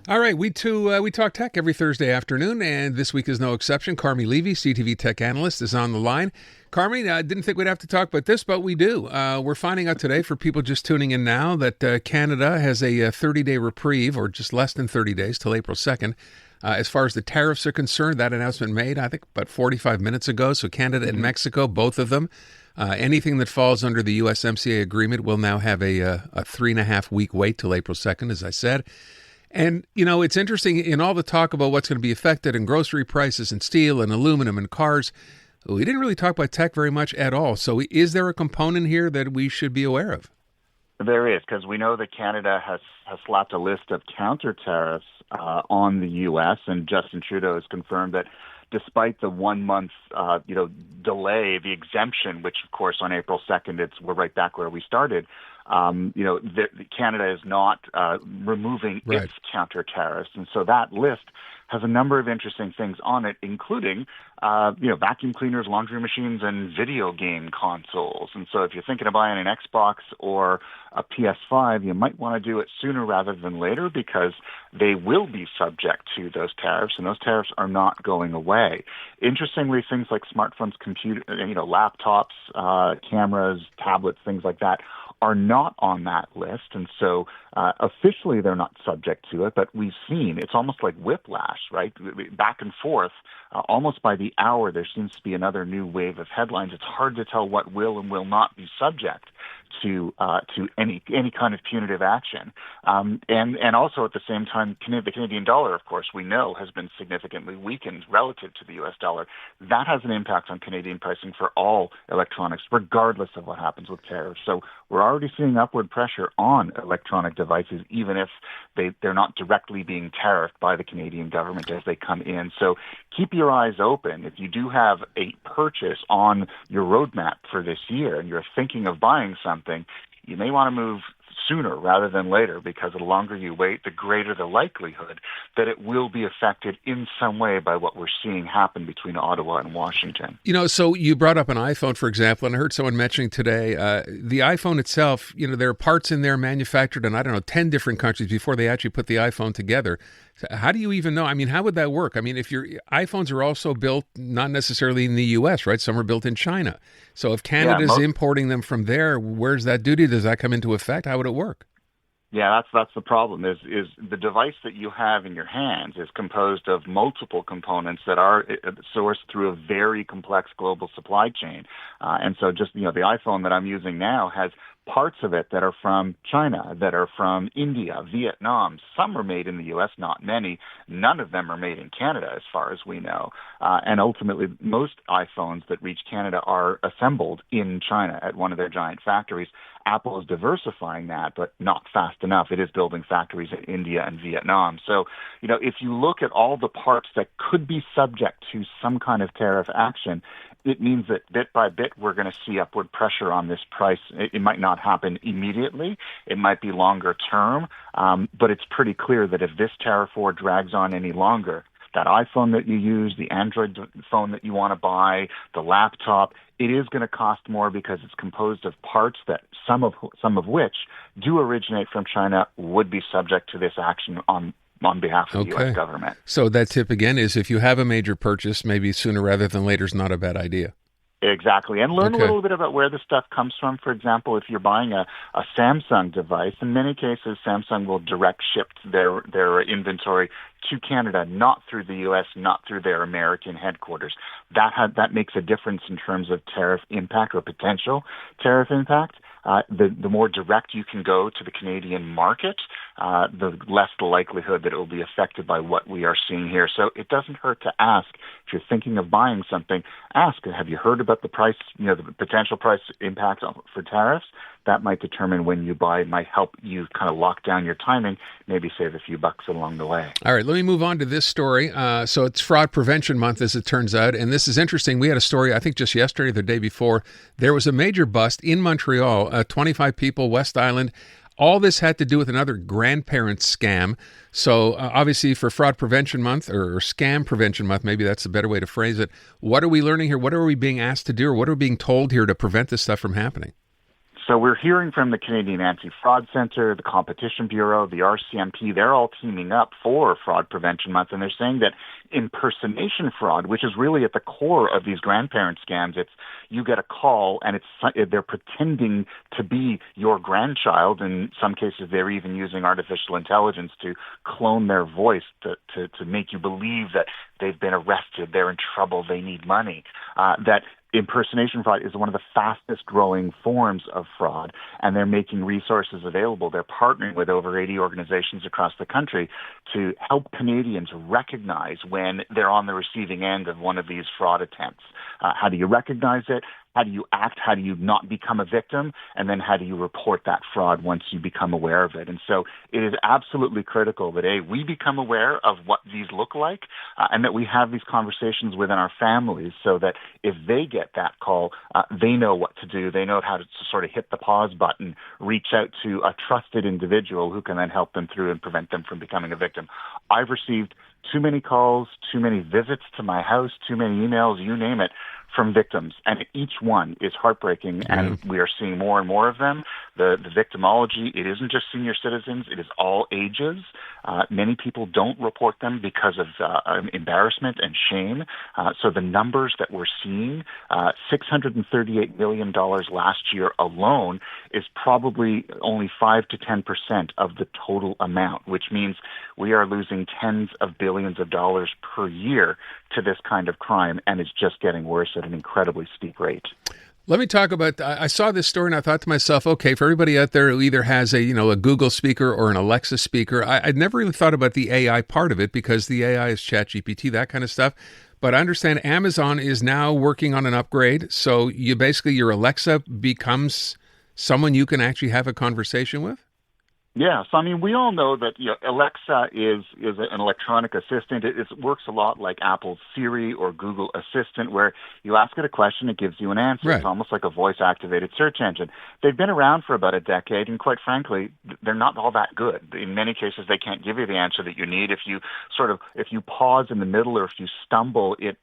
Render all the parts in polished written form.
All right, we talk tech every Thursday afternoon, and this week is no exception. Carmi Levy, CTV tech analyst, is on the line. Carmi, didn't think we'd have to talk about this, but we do. We're finding out today, for people just tuning in now, that Canada has a 30-day reprieve, or just less than 30 days, till April 2nd. As far as the tariffs are concerned, that announcement made, I think, about 45 minutes ago. So Canada and Mexico, both of them, anything that falls under the USMCA agreement will now have a 3.5-week wait till April 2nd, as I said. And, it's interesting in all the talk about what's going to be affected in grocery prices and steel and aluminum and cars. We didn't really talk about tech very much at all. So is there a component here that we should be aware of? There is, because we know that Canada has slapped a list of counter tariffs on the U.S., and Justin Trudeau has confirmed that despite the 1 month, delay, the exemption, which of course on April 2nd, we're right back where we started. Canada is not removing its counter tariffs, and so that list has a number of interesting things on it, including vacuum cleaners, laundry machines, and video game consoles. And so if you're thinking of buying an Xbox or a PS5, you might want to do it sooner rather than later, because they will be subject to those tariffs, and those tariffs are not going away. Interestingly, things like smartphones, laptops, cameras, tablets, things like that are not on that list. And so officially they're not subject to it, but we've seen it's almost like whiplash, right? Back and forth. Almost by the hour, there seems to be another new wave of headlines. It's hard to tell what will and will not be subject to any kind of punitive action. And also at the same time, the Canadian dollar, of course, we know has been significantly weakened relative to the U.S. dollar. That has an impact on Canadian pricing for all electronics, regardless of what happens with tariffs. So we're already seeing upward pressure on electronic devices, even if they're not directly being tariffed by the Canadian government as they come in. So keep your eyes open. If you do have a purchase on your roadmap for this year and you're thinking of buying something, you may want to move sooner rather than later, because the longer you wait, the greater the likelihood that it will be affected in some way by what we're seeing happen between Ottawa and Washington. So you brought up an iPhone, for example, and I heard someone mentioning today, the iPhone itself, there are parts in there manufactured in, 10 different countries before they actually put the iPhone together. How do you even know? How would that work? If your iPhones are also built not necessarily in the U.S., right? Some are built in China. So if Canada's importing them from there, where's that duty? Does that come into effect? How would it work? Yeah, that's the problem. Is the device that you have in your hands is composed of multiple components that are sourced through a very complex global supply chain, and so just the iPhone that I'm using now has parts of it that are from China, that are from India, Vietnam. Some are made in the U.S., not many. None of them are made in Canada, as far as we know. And ultimately, most iPhones that reach Canada are assembled in China at one of their giant factories. Apple is diversifying that, but not fast enough. It is building factories in India and Vietnam. So, if you look at all the parts that could be subject to some kind of tariff action, it means that bit by bit we're going to see upward pressure on this price. It might not happen immediately. It might be longer term, but it's pretty clear that if this tariff war drags on any longer, that iPhone that you use, the Android phone that you want to buy, the laptop, it is going to cost more because it's composed of parts that some of which do originate from China, would be subject to this action on behalf of the U.S. government. So that tip again is, if you have a major purchase, maybe sooner rather than later is not a bad idea. Exactly. And learn a little bit about where the stuff comes from. For example, if you're buying a Samsung device, in many cases, Samsung will direct ship their inventory to Canada, not through the U.S., not through their American headquarters. That makes a difference in terms of tariff impact or potential tariff impact. The more direct you can go to the Canadian market, the less the likelihood that it will be affected by what we are seeing here. So it doesn't hurt to ask. If you're thinking of buying something, ask, have you heard about the price, the potential price impact for tariffs? That might determine when you buy. It might help you kind of lock down your timing, maybe save a few bucks along the way. All right, let me move on to this story. So it's Fraud Prevention Month, as it turns out, and this is interesting. We had a story, I think just yesterday or the day before. There was a major bust in Montreal, 25 people, West Island. All this had to do with another grandparent scam. So obviously for Fraud Prevention Month, or Scam Prevention Month, maybe that's a better way to phrase it, what are we learning here? What are we being asked to do, or what are we being told here to prevent this stuff from happening? So we're hearing from the Canadian Anti-Fraud Centre, the Competition Bureau, the RCMP. They're all teaming up for Fraud Prevention Month, and they're saying that impersonation fraud, which is really at the core of these grandparent scams, it's you get a call and they're pretending to be your grandchild. In some cases, they're even using artificial intelligence to clone their voice to make you believe that they've been arrested, they're in trouble, they need money. That impersonation fraud is one of the fastest growing forms of fraud, and they're making resources available. They're partnering with over 80 organizations across the country to help Canadians recognize when they're on the receiving end of one of these fraud attempts. How do you recognize it? How do you act? How do you not become a victim? And then how do you report that fraud once you become aware of it? And so it is absolutely critical that, A, we become aware of what these look like, and that we have these conversations within our families so that if they get that call, they know what to do. They know how to sort of hit the pause button, reach out to a trusted individual who can then help them through and prevent them from becoming a victim. I've received too many calls, too many visits to my house, too many emails, you name it, from victims, and each one is heartbreaking, and we are seeing more and more of them. The victimology, it isn't just senior citizens, it is all ages. Many people don't report them because of embarrassment and shame. So the numbers that we're seeing, $638 million last year alone, is probably only 5 to 10% of the total amount, which means we are losing tens of billions of dollars per year to this kind of crime, and it's just getting worse at an incredibly steep rate. Let me talk about, I saw this story and I thought to myself, okay, for everybody out there who either has a Google speaker or an Alexa speaker, I'd never even thought about the AI part of it because the AI is ChatGPT, that kind of stuff. But I understand Amazon is now working on an upgrade. So your Alexa becomes someone you can actually have a conversation with? Yeah, so I mean, we all know that Alexa is an electronic assistant. It works a lot like Apple's Siri or Google Assistant, where you ask it a question, it gives you an answer. Right. It's almost like a voice-activated search engine. They've been around for about a decade, and quite frankly, they're not all that good. In many cases, they can't give you the answer that you need. If you pause in the middle or if you stumble, it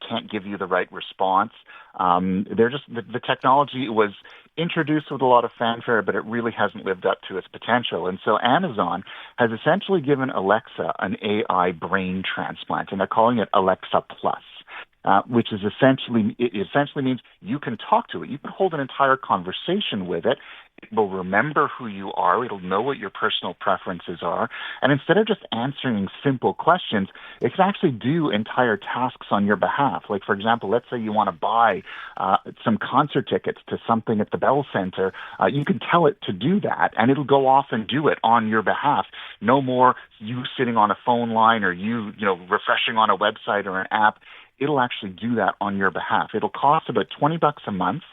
can't give you the right response. The technology was introduced with a lot of fanfare, but it really hasn't lived up to its potential. And so Amazon has essentially given Alexa an AI brain transplant, and they're calling it Alexa Plus. Which is essentially means you can talk to it. You can hold an entire conversation with it. It will remember who you are. It'll know what your personal preferences are. And instead of just answering simple questions, it can actually do entire tasks on your behalf. Like, for example, let's say you want to buy some concert tickets to something at the Bell Center. You can tell it to do that, and it'll go off and do it on your behalf. No more you sitting on a phone line or you refreshing on a website or an app. It'll actually do that on your behalf. It'll cost about $20 a month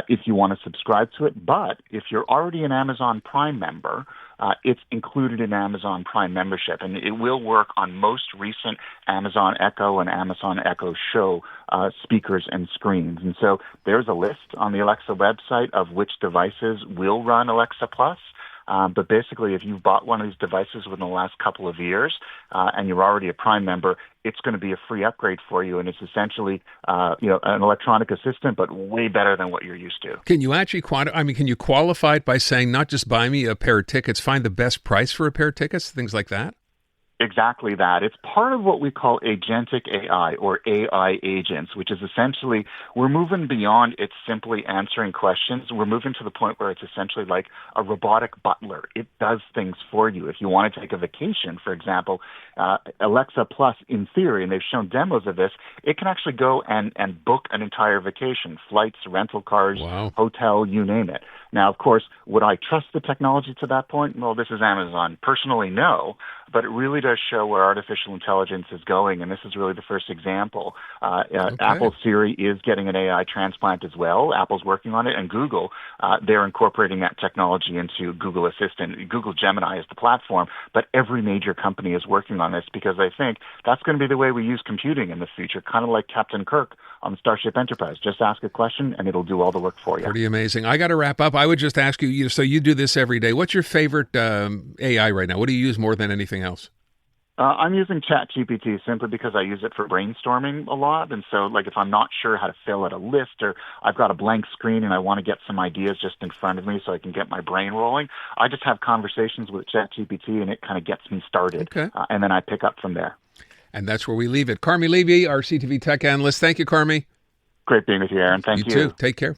if you want to subscribe to it. But if you're already an Amazon Prime member, it's included in Amazon Prime membership, and it will work on most recent Amazon Echo and Amazon Echo Show speakers and screens. And so there's a list on the Alexa website of which devices will run Alexa Plus. But basically, if you've bought one of these devices within the last couple of years and you're already a Prime member, it's going to be a free upgrade for you, and it's essentially an electronic assistant, but way better than what you're used to. Can you actually can you qualify it by saying not just buy me a pair of tickets, find the best price for a pair of tickets, things like that? Exactly that. It's part of what we call agentic AI or AI agents, which is essentially we're moving beyond it's simply answering questions. We're moving to the point where it's essentially like a robotic butler. It does things for you. If you want to take a vacation, for example, Alexa Plus, in theory, and they've shown demos of this, it can actually go and book an entire vacation, flights, rental cars, wow, hotel, you name it. Now, of course, would I trust the technology to that point? Well, this is Amazon. Personally, no, but it really does show where artificial intelligence is going, and this is really the first example. Okay. Apple Siri is getting an AI transplant as well. Apple's working on it, and Google, they're incorporating that technology into Google Assistant. Google Gemini is the platform, but every major company is working on this because I think that's going to be the way we use computing in the future, kind of like Captain Kirk on the Starship Enterprise. Just ask a question, and it'll do all the work for you. Pretty amazing. I got to wrap up. I would just ask you, so you do this every day. What's your favorite AI right now? What do you use more than anything else? I'm using ChatGPT simply because I use it for brainstorming a lot. And so, like, if I'm not sure how to fill out a list or I've got a blank screen and I want to get some ideas just in front of me so I can get my brain rolling, I just have conversations with ChatGPT and it kind of gets me started. Okay. And then I pick up from there. And that's where we leave it. Carmi Levy, our CTV tech analyst. Thank you, Carmi. Great being with you, Aaron. Thank you. You too. Take care.